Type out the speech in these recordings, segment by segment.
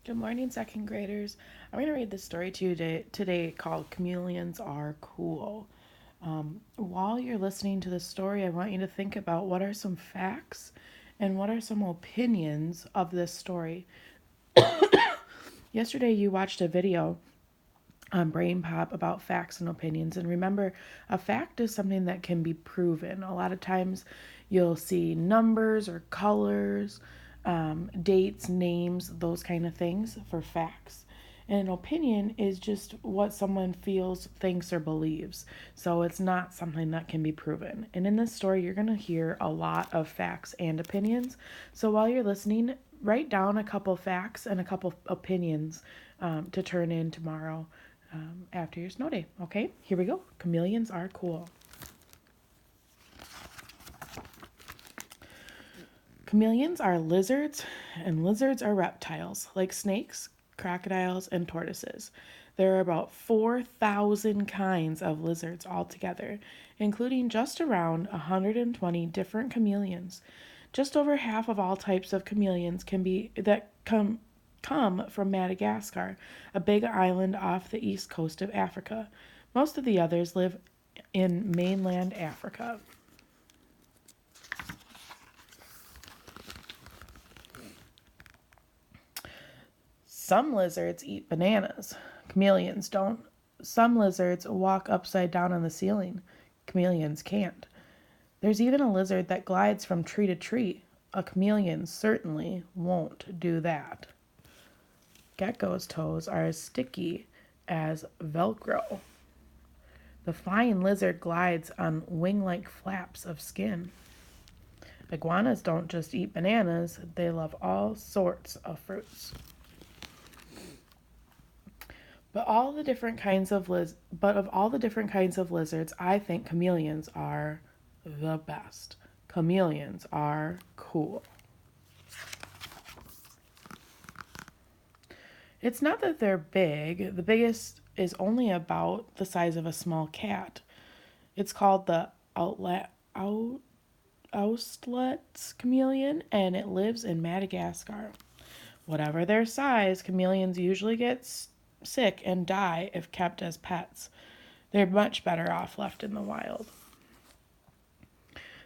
Good morning, second graders. I'm going to read this story to you today called Chameleons Are Cool. While you're listening to this story, I want you to think about what are some facts and what are some opinions of this story. Yesterday, you watched a video on Brain Pop about facts and opinions. And remember, a fact is something that can be proven. A lot of times you'll see numbers or colors, dates, names, those kind of things for facts. And an opinion is just what someone feels, thinks, or believes. So it's not something that can be proven. And in this story, you're going to hear a lot of facts and opinions. So while you're listening, write down a couple facts and a couple opinions to turn in tomorrow after your snow day. Okay, here we go. Chameleons are cool. Chameleons are lizards, and lizards are reptiles, like snakes, crocodiles, and tortoises. There are about 4,000 kinds of lizards altogether, including just around 120 different chameleons. Just over half of all types of chameleons can be that come from Madagascar, a big island off the east coast of Africa. Most of the others live in mainland Africa. Some lizards eat bananas. Chameleons don't. Some lizards walk upside down on the ceiling. Chameleons can't. There's even a lizard that glides from tree to tree. A chameleon certainly won't do that. Gecko's toes are as sticky as Velcro. The flying lizard glides on wing like flaps of skin. Iguanas don't just eat bananas, they love all sorts of fruits. But all the different kinds of but of all the different kinds of lizards, I think chameleons are the best. Chameleons are cool. It's not that they're big. The biggest is only about the size of a small cat. It's called the Auslet chameleon, and it lives in Madagascar. Whatever their size, chameleons usually get sick and die if kept as pets. They're much better off left in the wild.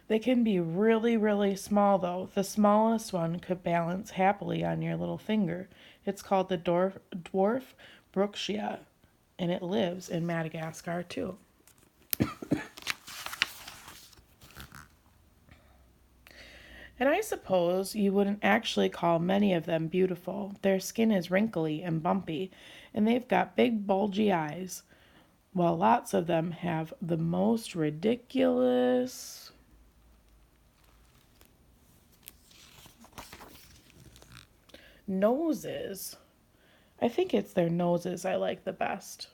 They can be really, really small, though. The smallest one could balance happily on your little finger. It's called the dwarf Brookskia, and it lives in Madagascar, too. And I suppose you wouldn't actually call many of them beautiful. Their skin is wrinkly and bumpy, and they've got big, bulgy eyes, while lots of them have the most ridiculous noses. I think it's their noses I like the best.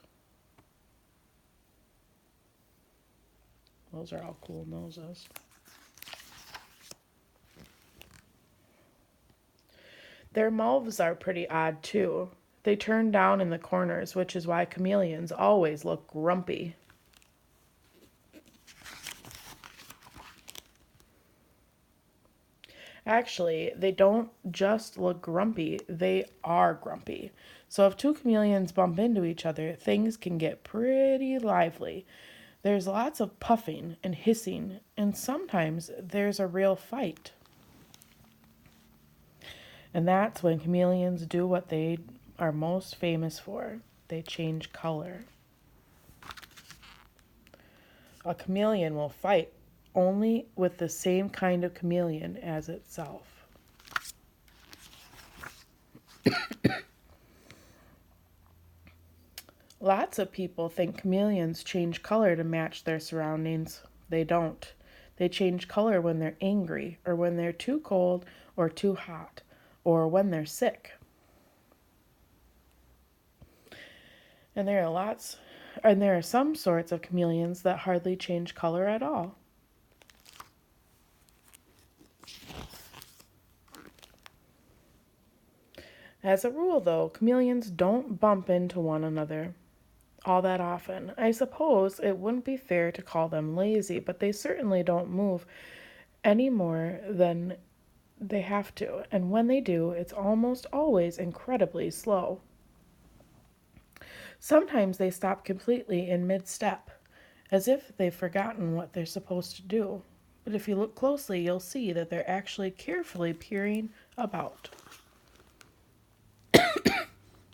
Those are all cool noses. Their mouths are pretty odd too. They turn down in the corners, which is why chameleons always look grumpy. Actually, they don't just look grumpy, they are grumpy. So if two chameleons bump into each other, things can get pretty lively. There's lots of puffing and hissing, and sometimes there's a real fight. And that's when chameleons do what they are most famous for. They change color. A chameleon will fight only with the same kind of chameleon as itself. Lots of people think chameleons change color to match their surroundings. They don't. They change color when they're angry, or when they're too cold or too hot, or when they're sick. And there are some sorts of chameleons that hardly change color at all. As a rule, though, chameleons don't bump into one another all that often. I suppose it wouldn't be fair to call them lazy, but they certainly don't move any more than They have to, and when they do, it's almost always incredibly slow. Sometimes they stop completely in mid-step, as if they've forgotten what they're supposed to do. But if you look closely, you'll see that they're actually carefully peering about.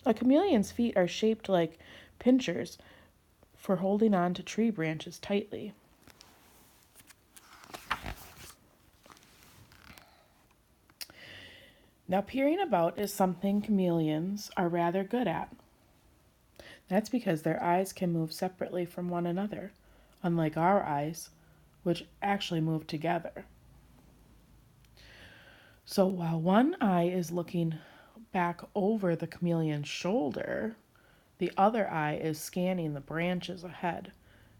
A chameleon's feet are shaped like pincers for holding on to tree branches tightly. Now, peering about is something chameleons are rather good at. That's because their eyes can move separately from one another, unlike our eyes, which actually move together. So while one eye is looking back over the chameleon's shoulder, the other eye is scanning the branches ahead.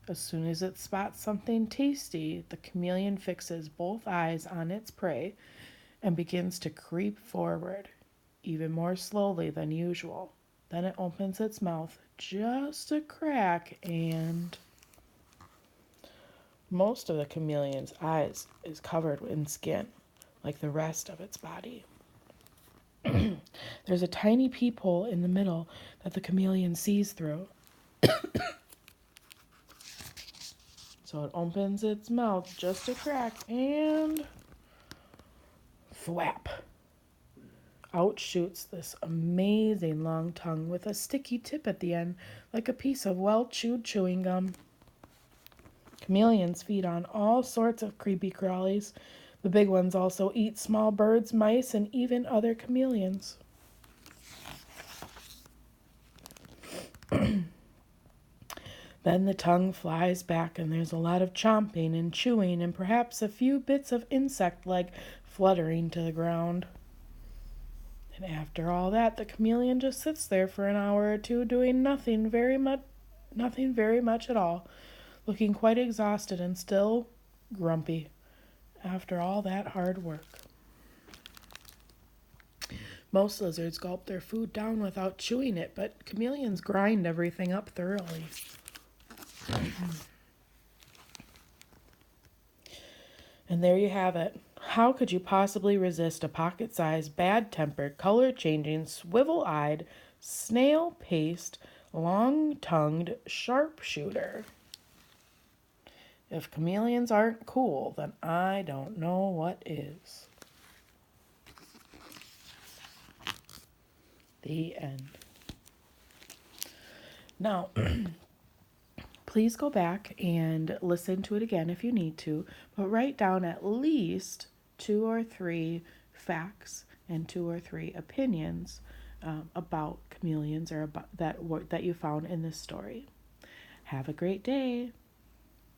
As soon as it spots something tasty, the chameleon fixes both eyes on its prey and begins to creep forward, even more slowly than usual. Then it opens its mouth just a crack, and most of the chameleon's eyes is covered in skin, like the rest of its body. There's a tiny peephole in the middle that the chameleon sees through. So it opens its mouth just a crack, and thwap. Out shoots this amazing long tongue with a sticky tip at the end, like a piece of well-chewed chewing gum. Chameleons feed on all sorts of creepy crawlies. The big ones also eat small birds, mice, and even other chameleons. Then the tongue flies back, and there's a lot of chomping and chewing, and perhaps a few bits of insect leg fluttering to the ground. And after all that, the chameleon just sits there for an hour or two, doing nothing very much at all, looking quite exhausted and still grumpy after all that hard work. Most lizards gulp their food down without chewing it, but chameleons grind everything up thoroughly. And there you have it. How could you possibly resist a pocket-sized, bad-tempered, color-changing, swivel-eyed, snail-paced, long-tongued sharpshooter? If chameleons aren't cool, then I don't know what is. The end. Now, please go back and listen to it again if you need to, but write down at least 2 or 3 facts and 2 or 3 opinions about chameleons or about that you found in this story. Have a great day.